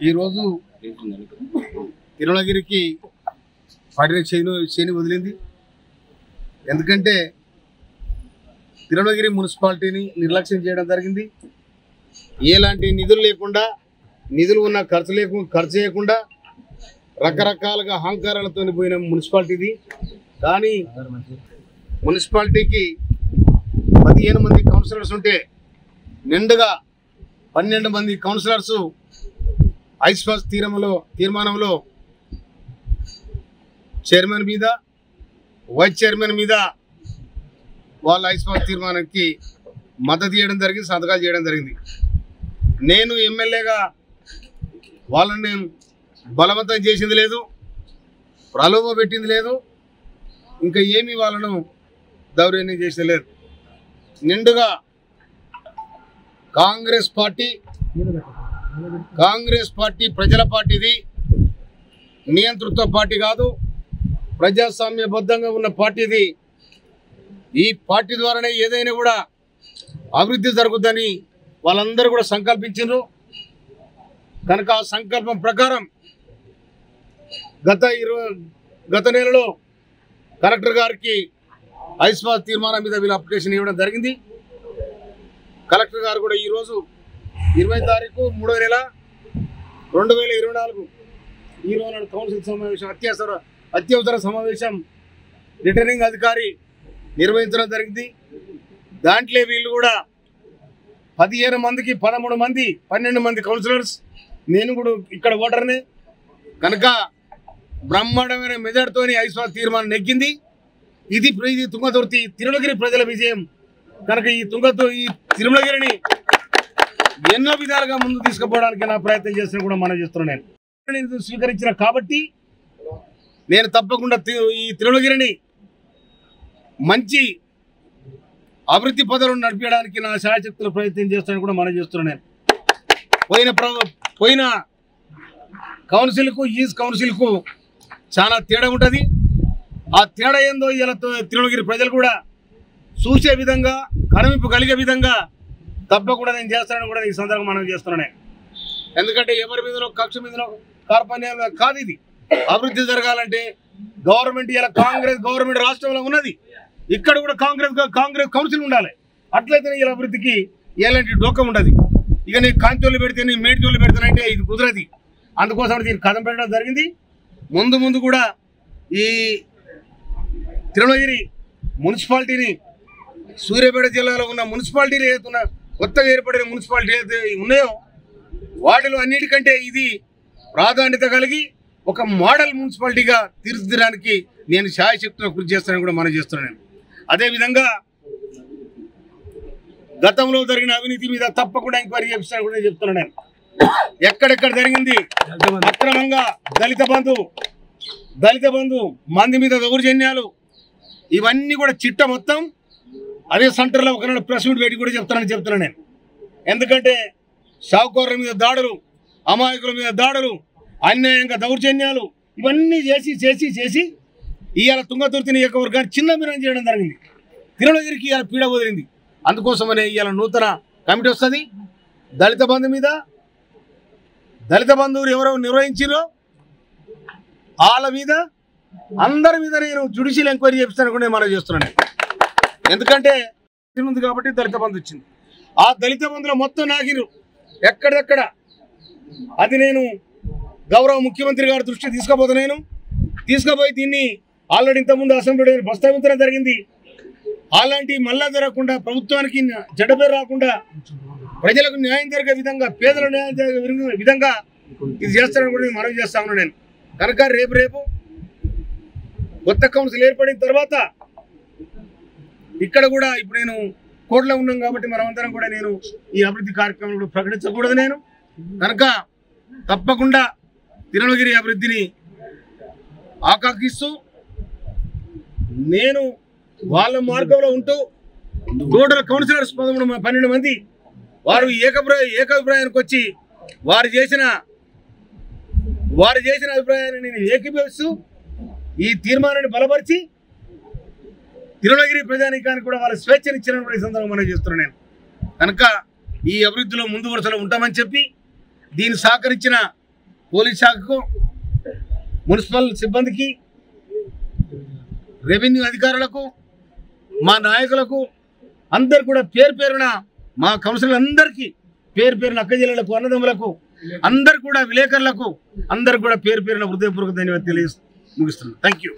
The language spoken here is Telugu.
ఈరోజు తిరుమలగిరికి పడిన చేని వదిలింది. ఎందుకంటే తిరుమలగిరి మున్సిపాలిటీని నిర్లక్ష్యం చేయడం జరిగింది. ఎలాంటి నిధులు లేకుండా, నిధులు ఉన్న ఖర్చు చేయకుండా రకరకాలుగా అహంకారాలతో పోయిన మున్సిపాలిటీది. కానీ మున్సిపాలిటీకి 15 మంది కౌన్సిలర్స్ ఉంటే నిండుగా 12 మంది కౌన్సిలర్స్ ఐస్పాస్ తీర్మానంలో చైర్మన్ మీద, వైస్ చైర్మన్ మీద వాళ్ళ ఐస్పాస్ తీర్మానానికి మద్దతు చేయడం జరిగింది, సంతకాలు చేయడం జరిగింది. నేను ఎమ్మెల్యేగా వాళ్ళని బలవంతం చేసింది లేదు, ప్రలోభ పెట్టింది లేదు, ఇంకా ఏమీ వాళ్ళను దౌర్జన్యం చేసేది లేదు. నిండుగా కాంగ్రెస్ పార్టీ ప్రజల పార్టీది, నియంతృత్వ పార్టీ కాదు, ప్రజాస్వామ్యబద్ధంగా ఉన్న పార్టీది. ఈ పార్టీ ద్వారానే ఏదైనా కూడా అభివృద్ధి జరుగుతుందని వాళ్ళందరూ కూడా సంకల్పించారు. కనుక ఆ సంకల్పం ప్రకారం గత నెలలో కలెక్టర్ గారికి ఐస్పాస్ తీర్మానం మీద వీళ్ళు అప్లికేషన్ ఇవ్వడం జరిగింది. కలెక్టర్ గారు కూడా ఈరోజు 20 తారీఖు 3వ నెల 2024 ఈరోజు కౌన్సిల్ సమావేశం, అత్యవసర సమావేశం రిటర్నింగ్ అధికారి నిర్వహించడం జరిగింది. దాంట్లో వీళ్ళు కూడా 15 మందికి 13 మంది 12 మంది కౌన్సిలర్స్, నేను కూడా ఇక్కడ ఓటర్నే. కనుక బ్రహ్మాండమైన మెజార్టీతోని ఐస్పాస్ తీర్మానం నెగ్గింది. ఇది తుంగతుర్తి తిరుమలగిరి ప్రజల విజయం. కనుక ఈ తిరుమలగిరిని ఎన్నో విధాలుగా ముందు తీసుకుపోవడానికి నా ప్రయత్నం చేసిన కూడా మనం చేస్తున్నాను. నేను స్వీకరించిన కాబట్టి నేను తప్పకుండా ఈ తిరుమలగిరిని మంచి అభివృద్ధి పదవులను నడిపించడానికి నా శాయశక్తుల ప్రయత్నం చేస్తానని కూడా మనం చేస్తున్నాను. పోయిన కౌన్సిల్కు ఈ కౌన్సిల్కు చాలా తేడా ఉంటుంది. ఆ తేడా ఏందో ఇలా తిరుమలగిరి ప్రజలు కూడా చూసే విధంగా, కనువింపు కలిగే విధంగా తప్పకుండా నేను చేస్తానని కూడా ఈ సందర్భంగా మనం చేస్తున్నాను. ఎందుకంటే ఎవరి మీదనో కక్ష మీదనో కార్పణ్యాలు కాదు. ఇది అభివృద్ధి జరగాలంటే గవర్నమెంట్ ఇలా కాంగ్రెస్ గవర్నమెంట్ రాష్ట్రంలో ఉన్నది, ఇక్కడ కూడా కాంగ్రెస్ కౌన్సిల్ ఉండాలి. అట్లయితే ఇలా అభివృద్ధికి ఎలాంటి డోకం ఉండదు. ఇక నేను కాంచోళ్ళు పెడితే, నేను మేడ్చోళ్ళు పెడతానంటే ఇది కుదరది. అందుకోసం దీన్ని కథం పెట్టడం జరిగింది. ముందు కూడా ఈ తిరుమలగిరి మున్సిపాలిటీని, సూర్యాపేట జిల్లాలో ఉన్న మున్సిపాలిటీలు ఏదైతే కొత్తగా ఏర్పడిన మున్సిపాలిటీ ఏదైతే ఉన్నాయో వాటిలో అన్నిటికంటే ఇది ప్రాధాన్యత కలిగి ఒక మోడల్ మున్సిపాలిటీగా తీర్చిదిద్దడానికి నేను శాయశక్తిలో కృషి చేస్తానని కూడా మనం చేస్తున్నాను. అదేవిధంగా గతంలో జరిగిన అవినీతి మీద తప్పకుండా ఎంక్వైరీ చేపిస్తానని కూడా చెప్తున్నాను. నేను ఎక్కడెక్కడ జరిగింది అక్రమంగా దళిత బంధు మంది మీద దౌర్జన్యాలు, ఇవన్నీ కూడా చిట్ట మొత్తం అదే సెంటర్లో ఒక ప్రెస్ మీట్ పెట్టి కూడా చెప్తున్నాను నేను. ఎందుకంటే షావుకారుల మీద దాడులు, అమాయకుల మీద దాడులు, అన్యాయంగా దౌర్జన్యాలు, ఇవన్నీ చేసి ఇవాళ తుంగతుర్తి నియోజకవర్గాన్ని చిన్న భిన్నం చేయడం జరిగింది. తిరుమలగిరికి ఇవాళ పీడ వదిలింది. అందుకోసమనే ఇవాళ నూతన కమిటీ వస్తుంది. దళిత బంధువులు ఎవరో నిర్వహించారో వాళ్ళ మీద, అందరి మీద నేను జ్యుడిషియల్ ఎంక్వైరీ చేపిస్తాను కూడా మనం చేస్తున్నాను. ఎందుకంటే ఉంది కాబట్టి దళిత బంధు వచ్చింది. ఆ దళిత బంధులో మొత్తం నాగిరు ఎక్కడెక్కడ, అది నేను గౌరవ ముఖ్యమంత్రి గారి దృష్టి తీసుకుపోయి దీన్ని ఆల్రెడీ ఇంతకుముందు అసెంబ్లీలో ప్రస్తావించడం జరిగింది. అలాంటి మళ్ళా జరగకుండా, ప్రభుత్వానికి చెడ్డ పేరు రాకుండా, ప్రజలకు న్యాయం జరిగే విధంగా, పేదలకు న్యాయం జరిగే విధంగా ఇది చేస్తానని కూడా మనవి చేస్తా ఉన్నాను నేను. కనుక రేపు కొత్త కౌన్సిల్ ఏర్పడిన తర్వాత ఇక్కడ కూడా ఇప్పుడు నేను కోర్టులో ఉన్నాం కాబట్టి మనమందరం కూడా నేను ఈ అభివృద్ధి కార్యక్రమం కూడా ప్రకటించకూడదు. నేను కనుక తప్పకుండా తిరుమలగిరి అభివృద్ధిని ఆకాంక్షిస్తూ నేను వాళ్ళ మార్గంలో ఉంటూ టోటల్ కౌన్సిలర్స్ 12 మంది వారు ఏకాభిప్రాయానికి వచ్చి వారు చేసిన అభిప్రాయాన్ని నేను ఏకీభవిస్తూ ఈ తీర్మానాన్ని బలపరిచి తిరుమలగిరి ప్రజానీకానికి కూడా వాళ్ళ స్వేచ్ఛనిచ్చినటువంటి సందర్భం మనం చేస్తున్నాను నేను. కనుక ఈ అభివృద్ధిలో ముందు వరుసలో ఉంటామని చెప్పి దీన్ని సహకరించిన పోలీస్ శాఖకు, మున్సిపల్ సిబ్బందికి, రెవెన్యూ అధికారులకు, మా నాయకులకు అందరు కూడా పేరు పేరున, మా కౌన్సిలర్ అందరికీ పేరు పేరున, అక్క జిల్లాలకు, అన్నదమ్ములకు అందరు కూడా, విలేకరులకు అందరు కూడా పేరు పేరున హృదయపూర్వక ధన్యవాదాలు తెలియజేస్తూ ముగిస్తున్నాను. Thank you.